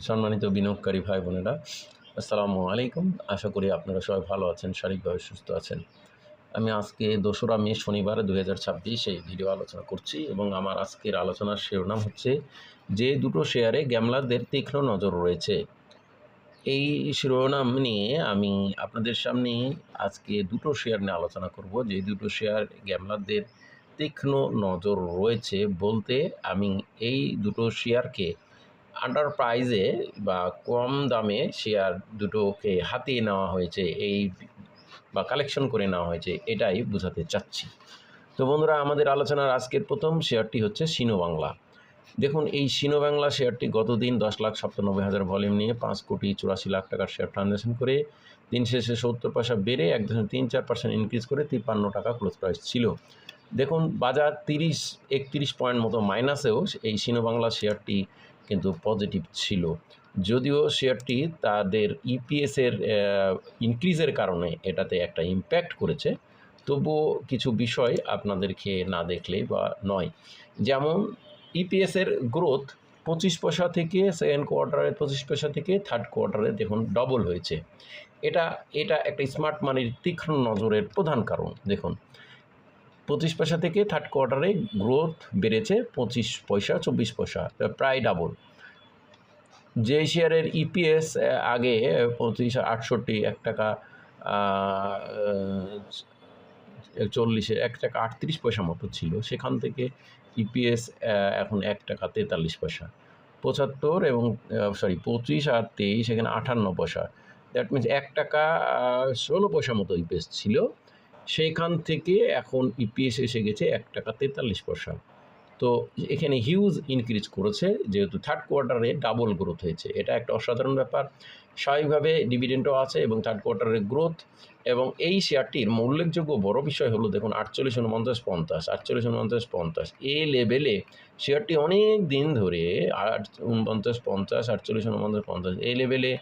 সম্মানিত বিনিয়োগকারী ভাই বোনেরা, আসসালামু আলাইকুম। আশা করি আপনারা সবাই ভালো আছেন, শারীরিকভাবে সুস্থ আছেন। আমি আজকে ২রা মে শনিবার ২০২৬ এই ভিডিও আলোচনা করছি এবং আমার আজকের আলোচনার শিরোনাম হচ্ছে যে দুটো শেয়ারে গ্যামলারদের তীক্ষ্ণ নজর রয়েছে। এই শিরোনাম নিয়ে আমি আপনাদের সামনে আজকে দুটো শেয়ার নিয়ে আলোচনা করব। যে দুটো শেয়ার গ্যামলারদের তীক্ষ্ণ নজর রয়েছে বলতে আমি এই দুটো শেয়ারকে আন্ডার প্রাইজে বা কম দামে শেয়ার দুটোকে হাতিয়ে নেওয়া হয়েছে বা কালেকশন করে নেওয়া হয়েছে, এটাই বোঝাতে চাচ্ছি। তো বন্ধুরা, আমাদের আলোচনার আজকের প্রথম শেয়ারটি হচ্ছে সিনো বাংলা। দেখুন, এই সিনো বাংলা শেয়ারটি গতদিন 10,97,000 ভলিউম নিয়ে 5,84,00,000 টাকার শেয়ার ট্রানজ্যাকশন করে দিন শেষে 70 পয়সা বেড়ে 1.34% ইনক্রিজ করে 53 টাকা ক্লোজ প্রাইস ছিল। দেখুন, বাজার 30-31 পয়েন্ট মতো মাইনাসেও এই সিনো বাংলা শেয়ারটি কিন্তু পজিটিভ ছিল। যদিও শেয়ারটি তাদের ইপিএসের ইনক্রিজের কারণে এটাতে একটা ইম্প্যাক্ট করেছে, তবুও কিছু বিষয় আপনাদেরকে না দেখলেই বা নয়। যেমন ইপিএসের গ্রোথ 25 পয়সা থেকে সেকেন্ড কোয়ার্টারে 25 পয়সা থেকে থার্ড কোয়ার্টারে দেখুন ডবল হয়েছে। এটা একটা স্মার্ট মানির তীক্ষ্ণ নজরের প্রধান কারণ। দেখুন, 25 পয়সা থেকে থার্ড কোয়ার্টারে গ্রোথ বেড়েছে 25 পয়সা 24 পয়সা, প্রায় ডাবল। যে শেয়ারের ইপিএস আগে 25.68 1 টাকা 40 1 টাকা 38 পয়সা মতো ছিল, সেখান থেকে ইপিএস এখন 1 টাকা 43 পয়সা। 75 এবং 25 আর 23 এখানে 58 পয়সা। দ্যাট মিনস 1 টাকা 16 পয়সা মতো ইপিএস ছিল, সেইখান থেকে এখন ইপিএস এসে গেছে 1 টাকা 43 পয়সা। তো এখানে হিউজ ইনক্রিজ করেছে, যেহেতু থার্ড কোয়ার্টারে ডাবল গ্রোথ হয়েছে। এটা একটা অসাধারণ ব্যাপার। স্বাভাবিকভাবে ডিভিডেন্ডও আছে এবং থার্ড কোয়ার্টারের গ্রোথ। এবং এই শেয়ারটির উল্লেখযোগ্য বড় বিষয় হলো, দেখুন 48, 49, 50 এই লেভেলে শেয়ারটি অনেক দিন ধরে 49, 50, 48, 49, 50 এই লেভেলে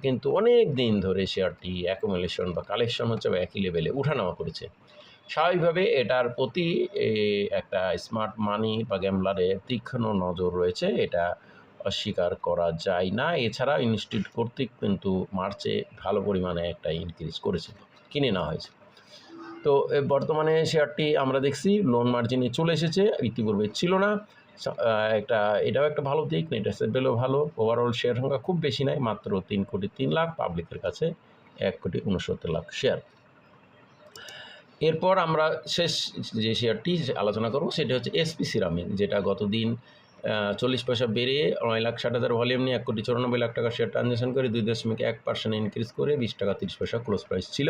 কিন্তু অনেক দিন ধরে শেয়ারটি অ্যাকুমুলেশন বা কালেকশন হচ্ছে বা একই লেভেলে উঠানামা করেছে। স্বাভাবিকভাবে এটার প্রতি একটা স্মার্ট মানি বা গ্যামলারের তীক্ষ্ণ নজর রয়েছে, এটা অস্বীকার করা যায় না। এছাড়া ইনস্টিটিউট কর্তৃক কিন্তু মার্চে ভালো পরিমাণে একটা ইনক্রিজ করেছে, কিনে নেওয়া হয়েছে। তো বর্তমানে শেয়ারটি আমরা দেখছি লোন মার্জিনে চলে এসেছে, ইতিপূর্বে ছিল না। এটাও একটা ভালো দিক। নেট অ্যাসেট ভ্যালু ভালো। ওভারঅল শেয়ার সংখ্যা খুব বেশি নাই, মাত্র 3,03,00,000, পাবলিকের কাছে 1,69,00,000 শেয়ার। এরপর আমরা শেষ যে শেয়ারটি আলোচনা করব সেটা হচ্ছে এসপি সিরামিক, যেটা গতদিন 40 পয়সা বেড়ে 9,60,000 ভলিউম নিয়ে 1,94,00,000 টাকা শেয়ার ট্রানজ্যাকশন করে 2.1% ইনক্রিজ করে 20 টাকা 30 পয়সা ক্লোজ প্রাইস ছিল,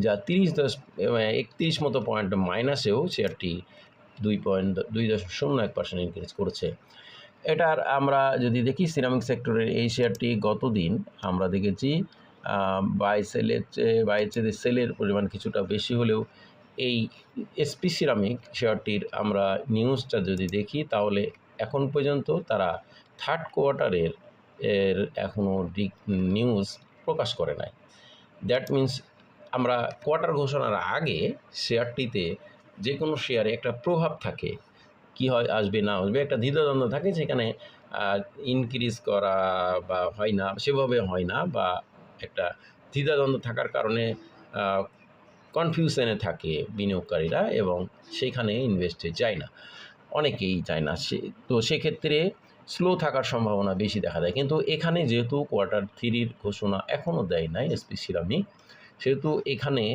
যা 31 মতো পয়েন্ট মাইনাসেও শেয়ারটি 2.01% ইনক্রিজ করেছে। এটার আমরা যদি দেখি সিরামিক সেক্টরের এই শেয়ারটি গতদিন আমরা দেখেছি বাই সেলের পরিমাণ কিছুটা বেশি হলেও এই এসপি সিরামিক শেয়ারটির আমরা নিউজটা যদি দেখি তাহলে এখন পর্যন্ত তারা থার্ড কোয়ার্টারের এখনও নিউজ প্রকাশ করে নাই। দ্যাট মিন্স আমরা কোয়ার্টার ঘোষণার আগে শেয়ারটিতে যে কোনো শেয়ারে একটা প্রভাব থাকে, কি হয়, আসবে না আসবে, একটা দ্বিধাদ্বন্দ্ব থাকে, সেখানে ইনক্রিজ করা বা হয় না, সেভাবে হয় না, বা একটা দ্বিধাদ্বন্দ্ব থাকার কারণে কনফিউশনে থাকে বিনিয়োগকারীরা এবং সেখানে ইনভেস্টে যায় না, অনেকেই যায় না। তো সেক্ষেত্রে স্লো থাকার সম্ভাবনা বেশি দেখা যায়। কিন্তু এখানে যেহেতু Q3 ঘোষণা এখনও দেয় নাই এসপি সিরামিক, সেহেতু এখানে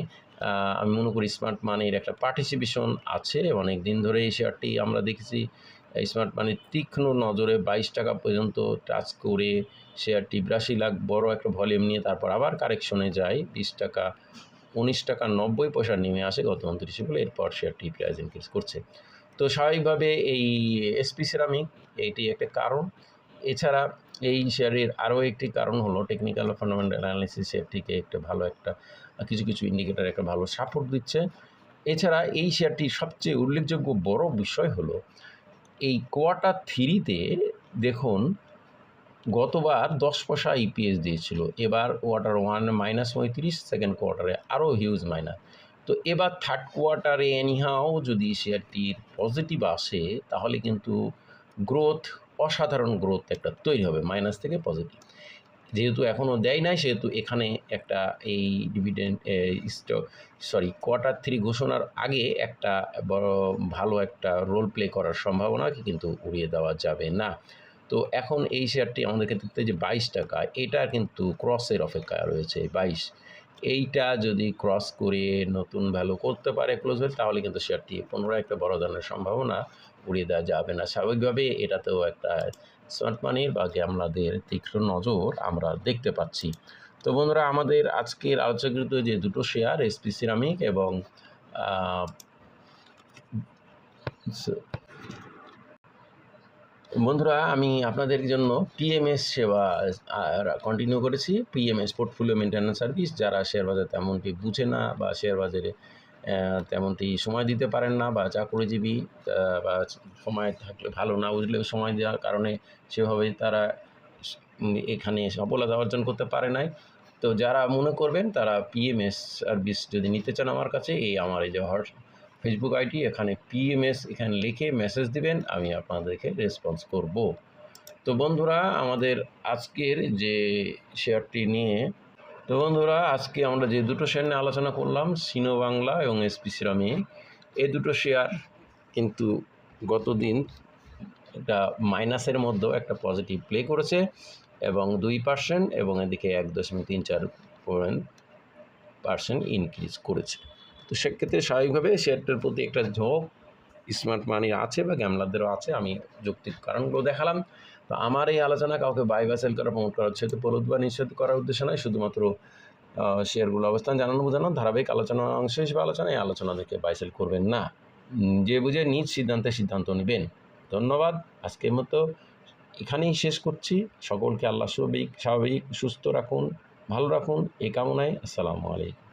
আমি মনে করি স্মার্ট মানির একটা পার্টিসিপেশন আছে। অনেক দিন ধরে এই শেয়ারটি আমরা দেখেছি স্মার্ট মানির তীক্ষ্ণ নজরে 22 টাকা পর্যন্ত টাচ করে শেয়ারটি 82 লাখ বড় একটা ভলিউম নিয়ে তারপর আবার কারেকশনে যায়, 19 টাকা 90 পয়সা নেমে আসে গত 29 এপ্রিল। এরপর শেয়ারটি প্রাইস ইনক্রিজ করছে। তো স্বাভাবিকভাবে এই এসপি সিরামিক এইটি একটা কারণ। এছাড়া এই শেয়ারের আরও একটি কারণ হলো টেকনিক্যাল ও ফান্ডামেন্টাল অ্যানালিসিস শেয়ারটিকে একটা ভালো কিছু ইন্ডিকেটর একটা ভালো সাপোর্ট দিচ্ছে। এছাড়া এই শেয়ারটির সবচেয়ে উল্লেখযোগ্য বড় বিষয় হলো এই Q3-তে দেখুন গতবার 10 পয়সা ইপিএস দিয়েছিল, এবার Q1 -35, সেকেন্ড কোয়ার্টারে আরও হিউজ মাইনাস। তো এবার থার্ড কোয়ার্টারে এনিহাও যদি শেয়ারটির পজিটিভ আসে তাহলে কিন্তু গ্রোথ অসাধারণ গ্রোথ একটা তৈরি হবে, মাইনাস থেকে পজিটিভ। যেহেতু এখনও দেয় নাই, সেহেতু এখানে একটা এই ডিভিডেন্ড কোয়ার্টার 3 ঘোষণার আগে একটা বড় ভালো একটা রোল প্লে করার সম্ভাবনাকে কিন্তু উড়িয়ে দেওয়া যাবে না। তো এখন এই শেয়ারটি আমাদের ক্ষেত্রে যে 22 টাকা, এটা কিন্তু ক্রসের অপেক্ষায় রয়েছে। 22 এইটা যদি ক্রস করে নতুন ভ্যালু করতে পারে ক্লোজ ভ্যালু, তাহলে কিন্তু শেয়ারটি পুনরায় একটা বড় ধরনের সম্ভাবনা উড়িয়ে দেওয়া যাবে না। স্বাভাবিকভাবে এটাতেও একটা স্মার্ট মানির বা গ্যামলাদের তীক্ষ্ণ নজর আমরা দেখতে পাচ্ছি। তো বন্ধুরা, আমাদের আজকের আলোচনাকৃত যে দুটো শেয়ার এসপি সিরামিক এবং বন্ধুরা, আমি আপনাদের জন্য পিএমএস সেবা কন্টিনিউ করেছি। PMS portfolio maintenance service. যারা শেয়ার বাজার তেমনটি বুঝে না বা শেয়ার বাজারে তেমনটি সময় দিতে পারেন না, বা চাকরিজীবী বা সময় থাকলে ভালো না বুঝলেও সময় দেওয়ার কারণে সেভাবে তারা এখানে সফলতা অর্জন করতে পারে নাই। তো যারা মনে করবেন তারা পিএমএস সার্ভিস যদি নিতে চান আমার কাছে, আমার এই যে ফেসবুক আইডি, এখানে পিএমএস এখানে লিখে মেসেজ দিবেন, আমি আপনাদেরকে রেসপন্স করব। তো বন্ধুরা, আমাদের আজকের যে শেয়ারটি নিয়ে আজকে আমরা যে দুটো শেয়ার নিয়ে আলোচনা করলাম, সিনো বাংলা এবং এসপি সিরামিক, এই দুটো শেয়ার কিন্তু গতদিন একটা মাইনাসের মধ্যেও একটা পজিটিভ প্লে করেছে এবং 2% এবং এদিকে 1.34% ইনক্রিজ করেছে। তো সেক্ষেত্রে স্বাভাবিকভাবে শেয়ারটার প্রতি একটা ঝোঁক স্মার্ট মানির আছে বা গ্যামলারদেরও আছে। আমি যৌক্তিক কারণগুলো দেখালাম। তো আমার এই আলোচনা কাউকে বাই বা সেল করা, প্রমোট করা, উৎসাহিত প্রলোভ বা নিশ্চিত করার উদ্দেশ্য নয়, শুধুমাত্র শেয়ারগুলো অবস্থান জানানো বোঝানো ধারাবাহিক আলোচনার অংশ হিসেবে আলোচনা। এই আলোচনা দেখে বাই সেল করবেন না, যে বুঝে নিজ সিদ্ধান্ত নেবেন। ধন্যবাদ। আজকের মতো এখানেই শেষ করছি। সকলকে আল্লাহ স্বাভাবিক সুস্থ রাখুন, ভালো রাখুন এই কামনায়। আসসালামু আলাইকুম।